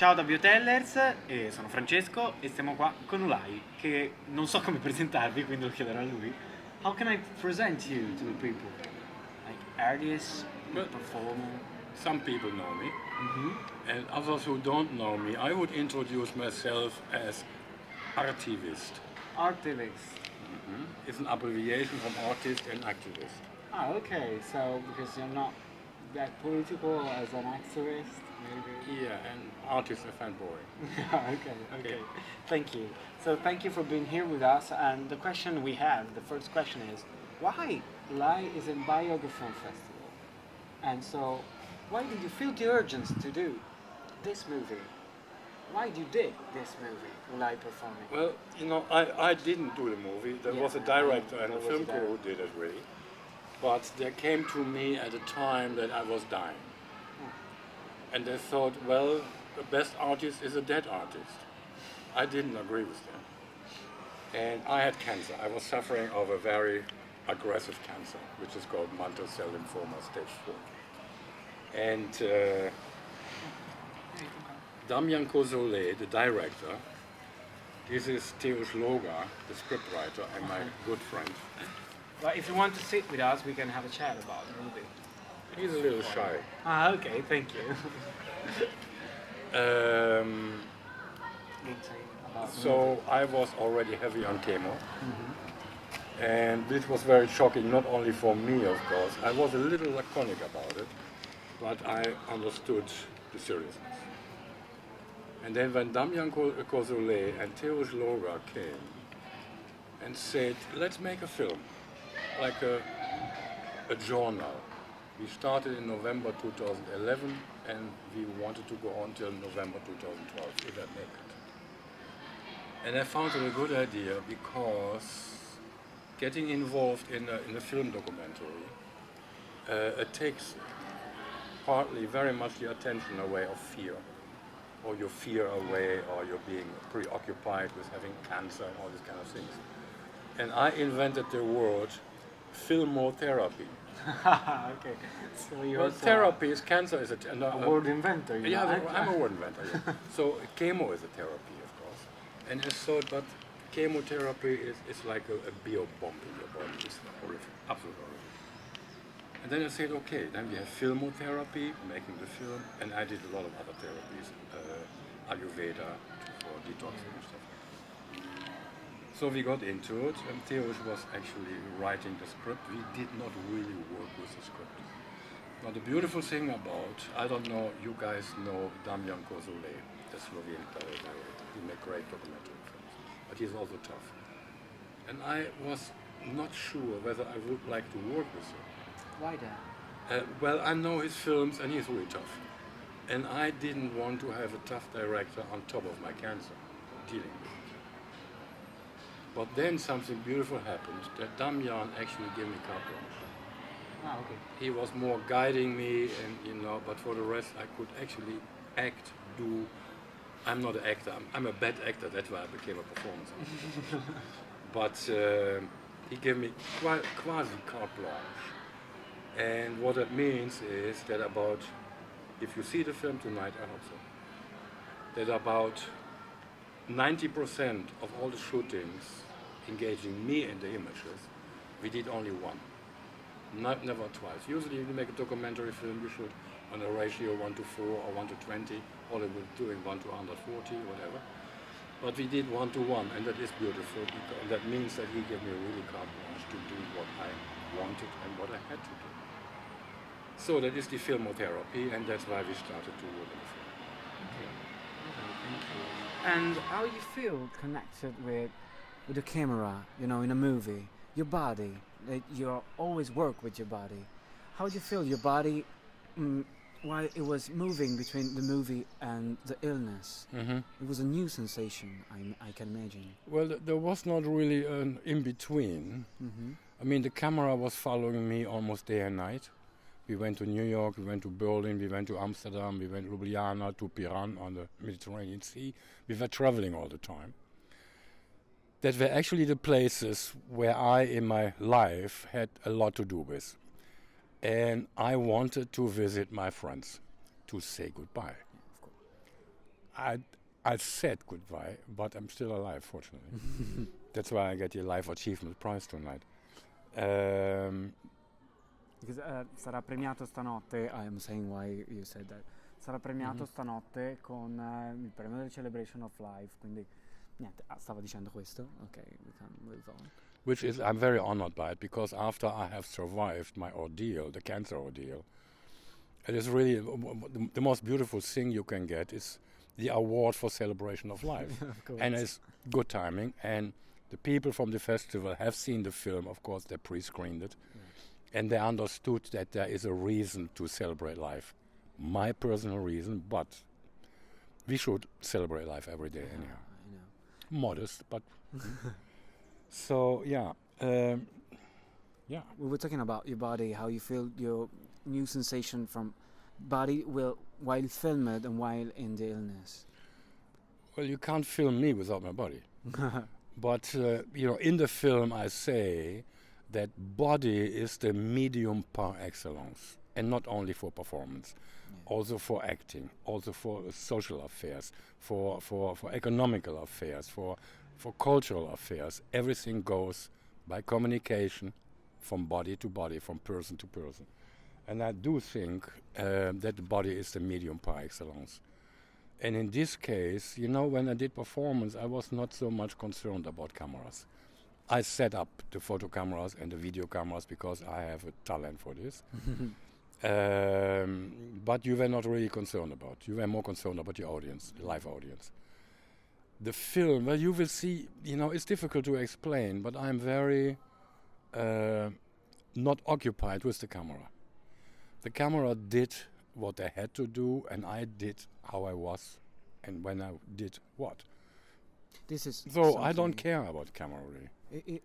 Ciao da BIOTELLERS, sono Francesco e stiamo qua con Ulay, che non so come presentarvi, quindi lo chiederò a lui. How can I present you to the people? Like artist, Well, performer? some people know me, and others who don't know me, I would introduce myself as artivist. Artivist. It's an abbreviation from artist and activist. Ah, okay, so because you're not that political as an activist, maybe? Yeah, and artist I find boring. Okay. Thank you. So thank you for being here with us. And the question we have, the first question is, why Ulay is in Biografilm Festival? And so, why did you feel the urgency to do this movie? Why did you did this movie, Ulay performing? Well, I didn't do the movie. There was a director and a film crew who did it, really. But they came to me at a time that I was dying. And they thought, well, the best artist is a dead artist. I didn't agree with them. And I had cancer. I was suffering of a very aggressive cancer, which is called mantle cell lymphoma stage 4. And Damian Kozole, the director, this is Teos Loga, the scriptwriter, and my good friend. Well, if you want to sit with us, we can have a chat about the movie. He's a little shy. Ah, okay, thank you. So I was already heavy on chemo. And this was very shocking, not only for me, of course. I was a little laconic about it, but I understood the seriousness. And then when Damian Kozole and Teos Loga came and said, let's make a film, like a journal. We started in November 2011 and we wanted to go on till November 2012, if I make it. And I found it a good idea because getting involved in a film documentary, it takes partly very much your attention away of fear, or your fear away, or you're being preoccupied with having cancer and all these kind of things. And I invented the word Filmoterapia. Okay. So you Therapy is cancer is a word inventor. Yeah, I'm a word inventor. Yeah. So chemo is a therapy, of course. And I thought, but chemotherapy is like a bio bomb in your body. It's horrific, absolutely horrific. And then I said, okay, then we have filmotherapy, making the film, and I did a lot of other therapies, Ayurveda for detoxing and stuff. So we got into it, and Teos was actually writing the script. We did not really work with the script. Now the beautiful thing about, I don't know, you guys know Damian Kozole, the Slovene director. He made great documentary films, but he's also tough. And I was not sure whether I would like to work with him. Why that? Well, I know his films and he's really tough. And I didn't want to have a tough director on top of my cancer, dealing with it. But then something beautiful happened, that Damian actually gave me carte blanche. Ah, okay. He was more guiding me, and but for the rest I could actually act, do. I'm not an actor, I'm a bad actor, that's why I became a performance artist. But he gave me quasi carte blanche. And what that means is that if you see the film tonight, I hope so, that about 90% of all the shootings engaging me in the images, we did only one. Never twice. Usually when you make a documentary film, you shoot on a ratio 1:4 or 1:20, Hollywood doing 1:140, whatever. But we did 1:1, and that is beautiful, because that means that he gave me really carte blanche to do what I wanted and what I had to do. So that is the filmotherapy, and that's why we started to work on the film. Okay, thank you. And how you feel connected with the camera, in a movie, your body, that you always work with your body. How do you feel your body while it was moving between the movie and the illness? It was a new sensation, I can imagine. Well, there was not really an in-between. I mean, the camera was following me almost day and night. We went to New York, we went to Berlin, we went to Amsterdam, we went to Ljubljana, to Piran on the Mediterranean Sea. We were traveling all the time. That were actually the places where I, in my life, had a lot to do with. And I wanted to visit my friends, to say goodbye. I said goodbye, but I'm still alive, fortunately. That's why I get the Life Achievement Prize tonight. Because, sarà premiato stanotte, I am saying why you said that, sarà premiato stanotte con il premio del Celebration of Life, quindi niente, stava dicendo questo, ok, we can move on. Which is, I'm very honored by it, because after I have survived my ordeal, the cancer ordeal, it is really the most beautiful thing you can get is the award for celebration of life. Of course. And it's good timing, and the people from the festival have seen the film, of course, they pre-screened it. Yeah. And they understood that there is a reason to celebrate life. My personal reason, but we should celebrate life every day anyhow. I know. Modest, but... So, yeah. Yeah. We were talking about your body, how you feel your new sensation from body while filmed and while in the illness. Well, you can't film me without my body. But, in the film I say that body is the medium par excellence. And not only for performance, also for acting, also for social affairs, for economical affairs, for cultural affairs. Everything goes by communication from body to body, from person to person. And I do think that the body is the medium par excellence. And in this case, when I did performance, I was not so much concerned about cameras. I set up the photo cameras and the video cameras because I have a talent for this. But you were not really concerned about. You were more concerned about the audience, the live audience. The film, well, you will see, it's difficult to explain, but I'm very not occupied with the camera. The camera did what they had to do, and I did how I was, and when I did what. So I don't care about camera really.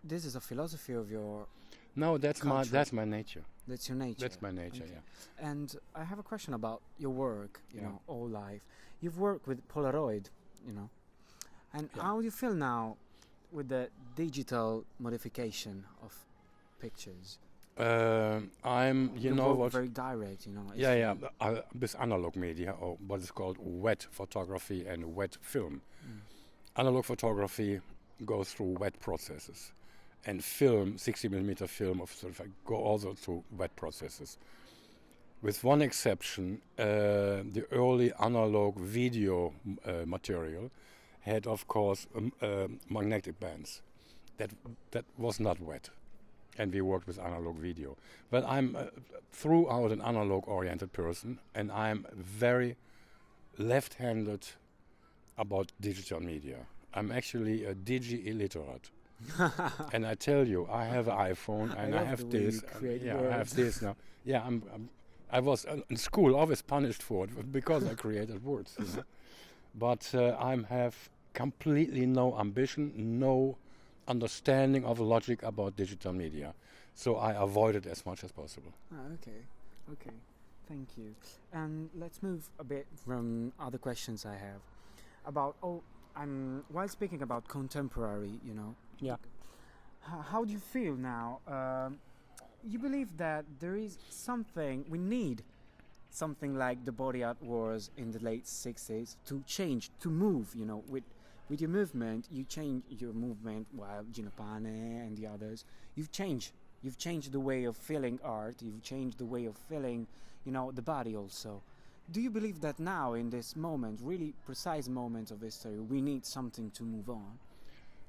This is a philosophy of your... No, that's my nature. That's your nature. That's my nature, okay. Yeah. And I have a question about your work, you know, all life. You've worked with Polaroid, and how do you feel now with the digital modification of pictures? You know what? Very direct, This analog media, or what is called wet photography and wet film. Analog photography goes through wet processes, and film, 60mm film of go also through wet processes. With one exception, the early analog video material had, of course, magnetic bands. That was not wet, and we worked with analog video. But I'm throughout an analog-oriented person, and I'm very left-handed about digital media. I'm actually a digi-illiterate. And I tell you, I have an iPhone and I have this. I have this now. Yeah, I was in school always punished for it because I created words. But I have completely no ambition, no understanding of logic about digital media. So I avoid it as much as possible. Okay. Thank you. And let's move a bit from other questions I have about. While speaking about contemporary, Yeah. How do you feel now? You believe that there is something, we need something like the body art wars in the late 60s to change, to move, with your movement, you change your movement while Gino Pane and the others, you've changed the way of feeling art, you've changed the way of feeling, the body also. Do you believe that now, in this moment, really precise moment of history, we need something to move on?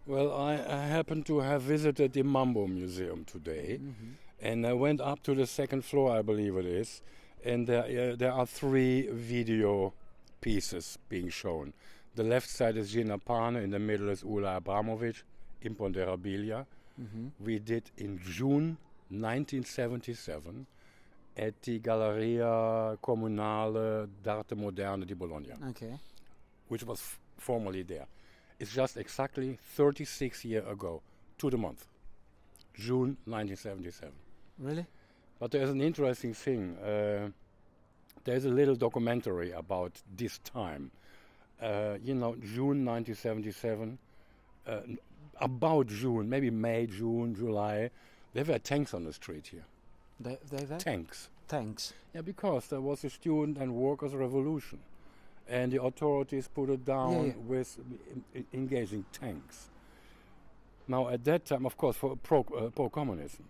Well, I happen to have visited the Mamo Museum today, and I went up to the second floor, I believe it is, and there are 3 video pieces being shown. The left side is Gina Pane, in the middle is Ulay Imponderabilia. We did in June 1977 at the Galleria Comunale d'Arte Moderne di Bologna, which was formerly there. It's just exactly 36 years ago, to the month, June 1977. Really? But there's an interesting thing. There's a little documentary about this time. June 1977, about June, maybe May, June, July, there were tanks on the street here. They were? Tanks. Tanks. Yeah, because there was a student and workers' revolution. and the authorities put it down Yeah. with engaging tanks. Now, at that time, of course, for pro-communism.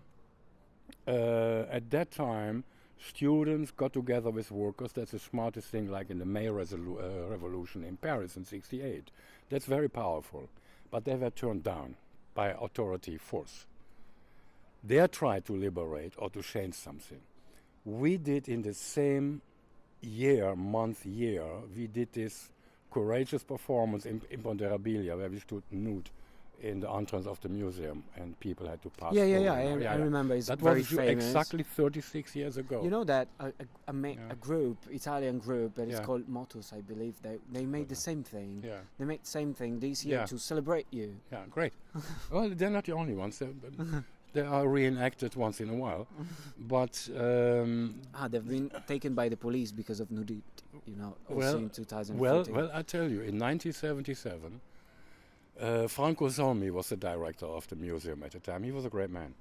At that time, students got together with workers. That's the smartest thing, like in the May Revolution in Paris in '68. That's very powerful. But they were turned down by authority force. They tried to liberate or to change something. We did in the same year, we did this courageous performance in Ponderabilia, where we stood nude in the entrance of the museum, and people had to pass. I remember. It's that very was famous. exactly 36 years ago. You know that a group, Italian group, that is Yeah. called Motus, I believe. They made the same thing. Yeah. They made the same thing this year Yeah. to celebrate you. Yeah, great. Well, they're not the only ones. They are reenacted once in a while, but They've been taken by the police because of nudity. You know, also in 2014. well, I tell you, in 1977. Franco Solmi was the director of the museum at the time. He was a great man.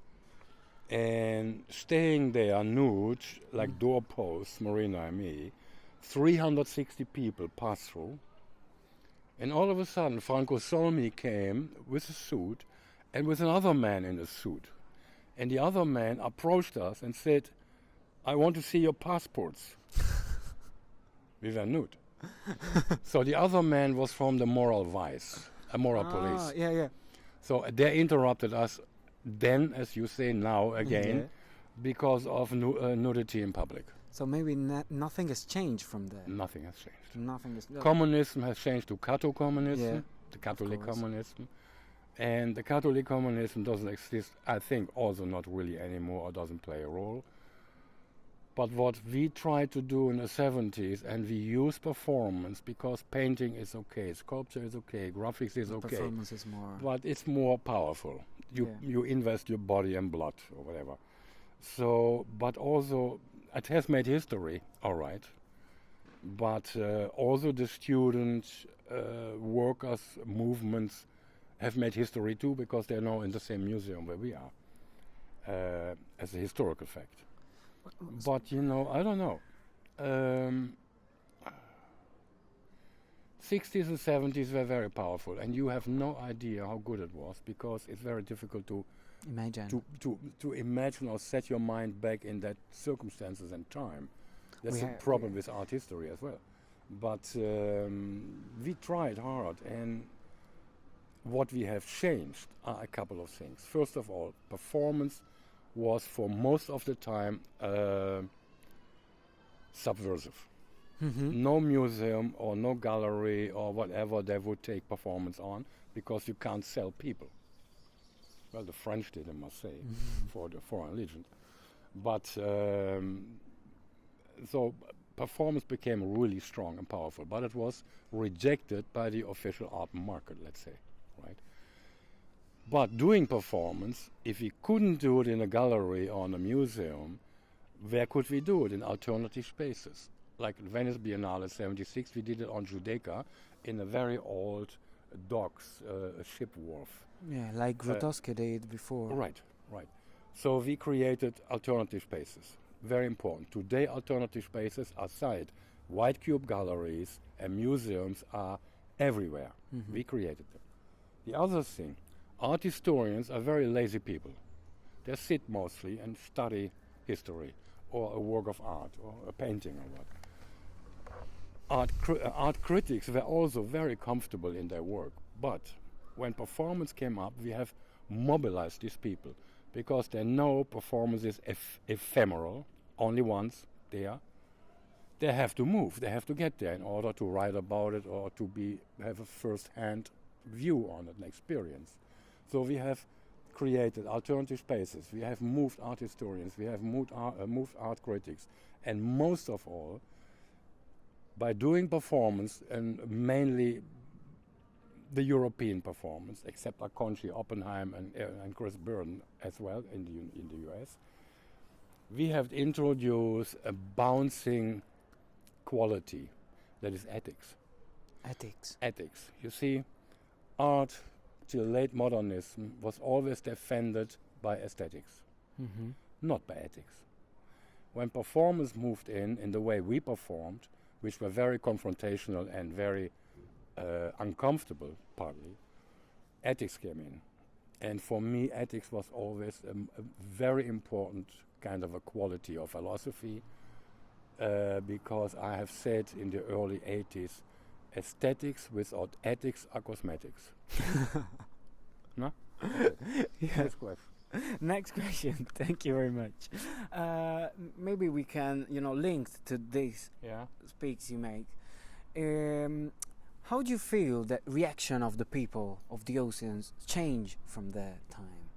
And staying there nude, like doorposts, Marina and me, 360 people passed through. And all of a sudden, Franco Solmi came with a suit and with another man in a suit. And the other man approached us and said, "I want to see your passports." We were nude. So the other man was from the moral vice. Moral police. Yeah. So they interrupted us then, as you say now again, because of nudity in public. So maybe nothing has changed from there. Nothing has changed. Nothing has. Communism has changed to Cato-communism, Yeah, the Catholic course. communism. And the Catholic communism doesn't exist, I think, also not really anymore, or doesn't play a role. But what we tried to do in the 70s, and we use performance because painting is okay, sculpture is okay, graphics is okay. Performance is more. But it's more powerful. You invest your body and blood or whatever. So, but also it has made history, all right. But also the students, workers, movements have made history too, because they're now in the same museum where we are, as a historical fact. But you know, I don't know. 60s and 70s were very powerful, and you have no idea how good it was, because it's very difficult to Imagine. to imagine or set your mind back in that circumstances and time. That's We a problem with art history as well. But we tried hard, and what we have changed are a couple of things. First of all, performance was for most of the time subversive. No museum or no gallery or whatever they would take performance on, because you can't sell people. Well, the French did, I must say, for the Foreign Legion. But so performance became really strong and powerful, but it was rejected by the official art market, let's say, right? But doing performance, if we couldn't do it in a gallery or in a museum, where could we do it? In alternative spaces. Like Venice Biennale 76, we did it on Giudecca in a very old docks, ship wharf. Yeah, like Grotowski did before. Right. So we created alternative spaces. Very important. Today, alternative spaces aside, white cube galleries and museums are everywhere. We created them. The other thing, art historians are very lazy people. They sit mostly and study history or a work of art or a painting or what. Art critics were also very comfortable in their work, but when performance came up, we have mobilized these people, because they know performance is ephemeral, only once there. They have to move, they have to get there in order to write about it or to have a first-hand view on it and experience. So we have created alternative spaces, we have moved art historians, we have moved art critics, and most of all, by doing performance, and mainly the European performance, except Akonchi, Oppenheim, and Chris Burden as well in the US, we have introduced a bouncing quality that is ethics. Ethics. You see, art till late modernism was always defended by aesthetics, not by ethics. When performance moved in the way we performed, which were very confrontational and very uncomfortable, partly, ethics came in. And for me, ethics was always a very important kind of a quality of philosophy, because I have said in the early 80s, aesthetics without ethics are cosmetics. No? Yeah. Next question. Next question. Thank you very much. Maybe we can, link to this Yeah. speaks you make. How do you feel that reaction of the people of the oceans change from that time?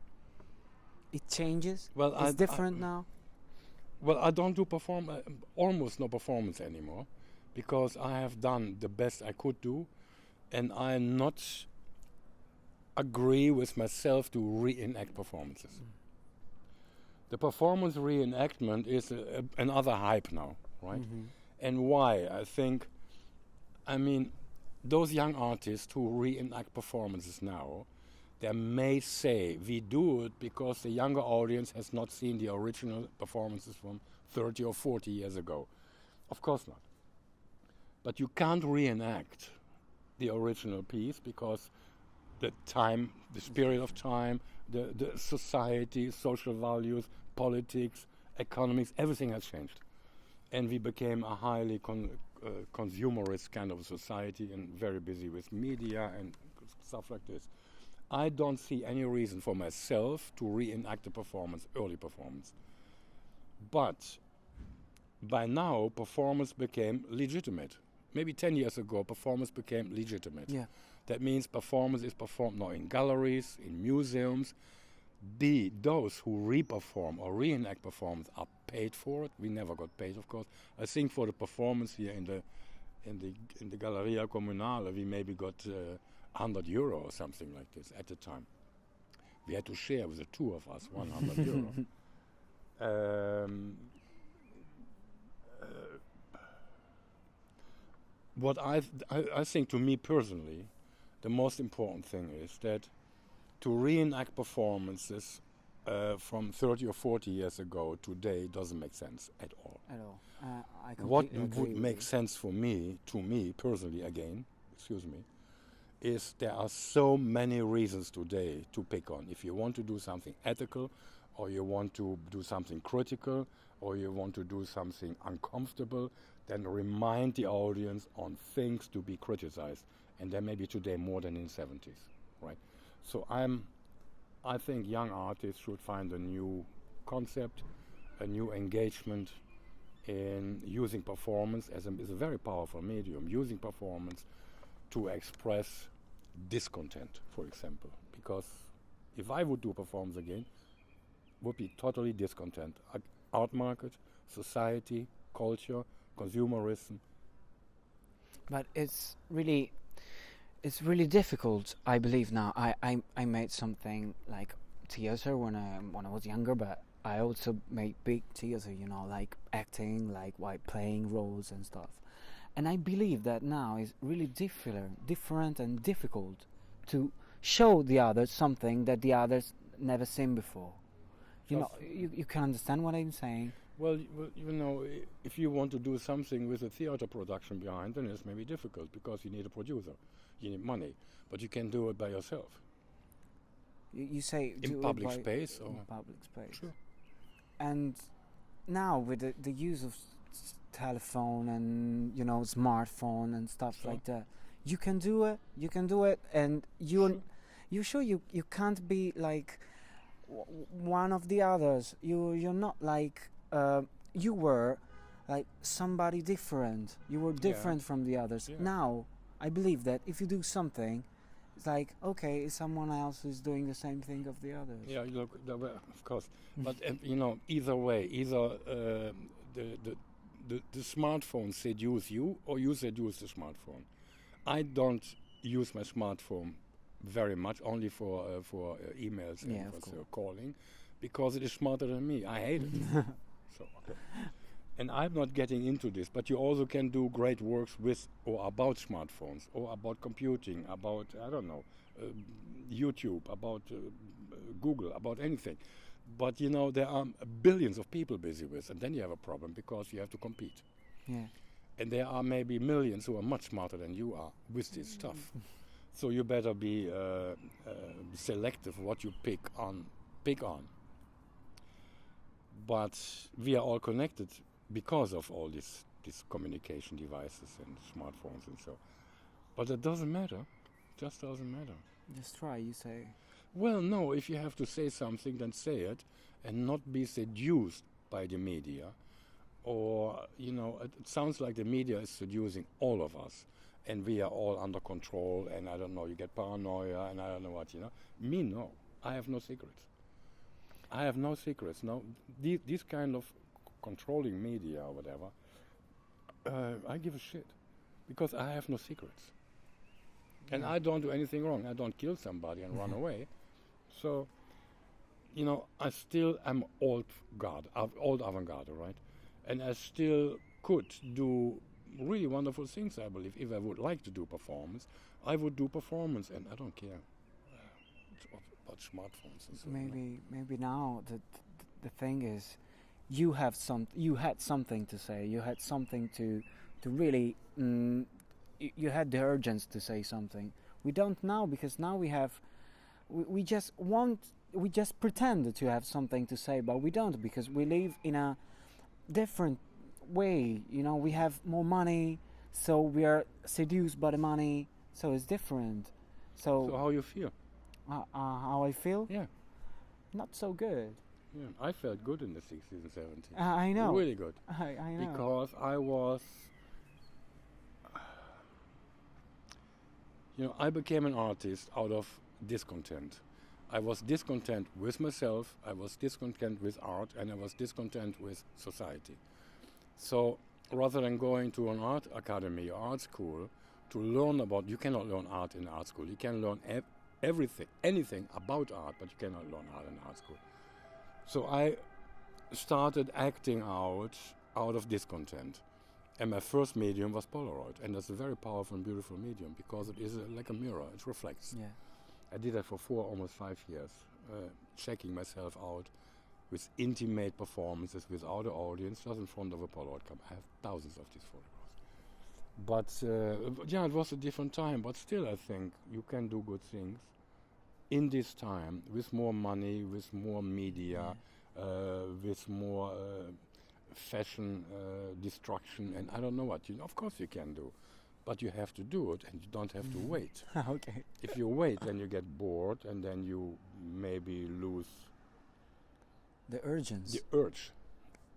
It changes. Well, It's different now. Well, I don't do almost no performance anymore, because I have done the best I could do, and I not agree with myself to reenact performances. The performance reenactment is another hype now, right? And why? I mean, those young artists who reenact performances now, they may say we do it because the younger audience has not seen the original performances from 30 or 40 years ago. Of course not. But you can't reenact the original piece because the time, the spirit of time, the society, social values, politics, economics, everything has changed. And we became a highly consumerist kind of society and very busy with media and stuff like this. I don't see any reason for myself to reenact the performance, early performance. But by now, performance became legitimate. Maybe 10 years ago, performance became legitimate. Yeah. That means performance is performed now in galleries, in museums. Those who re-perform or reenact performance are paid for it. We never got paid, of course. I think for the performance here in the Galleria Comunale, we maybe got €100 or something like this at the time. We had to share with the two of us €100. What I think, to me personally, the most important thing is that to reenact performances from 30 or 40 years ago today doesn't make sense at all. At all. I What completely agree would with make you. sense to me personally, again, is there are so many reasons today to pick on. If you want to do something ethical, or you want to do something critical, or you want to do something uncomfortable, then remind the audience on things to be criticized. And there may be today more than in the 70s, right? So I think young artists should find a new concept, a new engagement in using performance as a very powerful medium, using performance to express discontent, for example. Because if I would do a performance again, would be totally discontent. Art market, society, culture, consumerism. But it's really difficult, I believe now. I made something like theater when I was younger, but I also made big theater, like acting, like while playing roles and stuff. And I believe that now is really different and difficult to show the others something that the others never seen before. You can understand what I'm saying? Well, if you want to do something with a theater production behind, then it's maybe difficult because you need a producer, you need money, but you can do it by yourself. You say in public space, or in public space. Sure. And now with the use of telephone and smartphone and stuff Sure. like that, you can do it, and you're sure you can't be like one of the others. You're not like you were like somebody different. You were different from the others. Yeah. Now I believe that if you do something, it's like, okay, it's someone else who's doing the same thing of the others. Yeah, look, of course. But either way, either the smartphone seduce you or you seduce the smartphone. I don't use my smartphone very much, only for emails and for calling, because it is smarter than me. I hate it. So, okay. And I'm not getting into this, but you also can do great works with or about smartphones, or about computing, about, I don't know, YouTube, about Google, about anything. But, there are billions of people busy with, and then you have a problem because you have to compete. Yeah. And there are maybe millions who are much smarter than you are with this stuff. So you better be selective what you pick on. But we are all connected because of all these communication devices and smartphones and so. But it doesn't matter. Just doesn't matter. Just try, you say. Well, no, if you have to say something, then say it and not be seduced by the media. Or, it sounds like the media is seducing all of us and we are all under control and I don't know, you get paranoia and I don't know what, Me, no. I have no secrets. No, these kind of controlling media or whatever, I give a shit because I have no secrets. And I don't do anything wrong. I don't kill somebody and run away. So, I still am old avant-garde, right? And I still could do really wonderful things, I believe. If I would like to do performance, I would do performance, and I don't care about smartphones and so. Maybe now the thing is, you had something to say. You had something to really. You had the urgency to say something. We don't now because now we just pretend to have something to say, but we don't because we live in a different way. We have more money, so we are seduced by the money. So it's different. So how you feel? How I feel? Yeah. Not so good. Yeah, I felt good in the 60s and 70s. I know. Really good. I know. Because I was... I became an artist out of discontent. I was discontent with myself, I was discontent with art, and I was discontent with society. So rather than going to an art academy or art school to learn about... You cannot learn art in art school. You can learn anything about art, but you cannot learn art in art school. So I started acting out of discontent. And my first medium was Polaroid, and that's a very powerful and beautiful medium because it is like a mirror, it reflects. Yeah. I did that for almost 5 years, checking myself out with intimate performances without an audience, just in front of a Polaroid camera. I have thousands of these photographs. But it was a different time, but still I think you can do good things in this time with more money, with more media, with more... fashion destruction and I don't know what. Of course you can do, but you have to do it and you don't have to wait. Okay. If you wait, then you get bored and then you maybe lose the urgency. The urge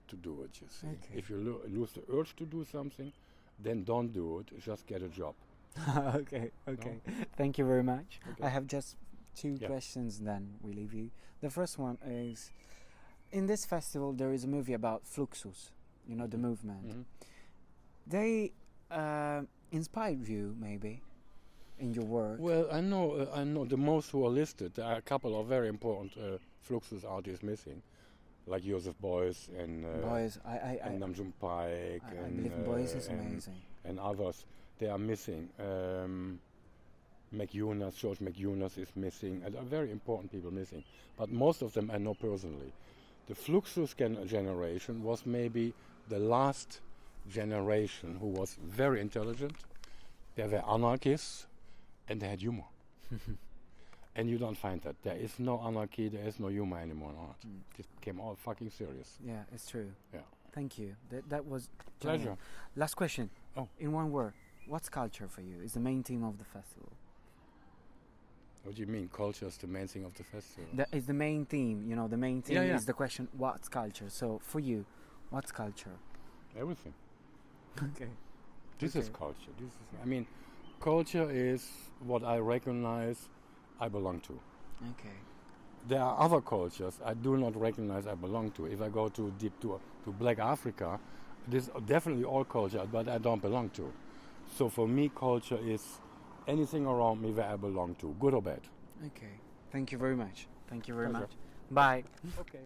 to do it, you see. Okay. If you lose the urge to do something, then don't do it, just get a job. Okay. No? Thank you very much. Okay. I have just two questions, then we leave you. The first one is, in this festival there is a movie about Fluxus, the movement. Mm-hmm. They inspired you, maybe, in your work? Well, I know the most who are listed. There are a couple of very important Fluxus artists missing, like Joseph Beuys and Namjoon Paik. I believe Beuys is amazing. And others, they are missing. George McYunus is missing, and are very important people missing. But most of them I know personally. The Fluxus generation was maybe the last generation who was very intelligent. They were anarchists, and they had humor. And you don't find that. There is no anarchy, there is no humor anymore in art. It became all fucking serious. Yeah, it's true. Yeah. Thank you. That was... Pleasure. Last question. Oh. In one word, what's culture for you? Is the main theme of the festival? What do you mean? Culture is the main thing of the festival? That is the main theme. The main theme is the question, what's culture? So for you, what's culture? Everything. Okay. This is culture. Culture is what I recognize I belong to. Okay. There are other cultures I do not recognize I belong to. If I go too deep to Black Africa, this is definitely all culture, but I don't belong to. So for me, culture is anything around me where I belong to, good or bad. Okay. Thank you very much. Pleasure. Bye. Okay.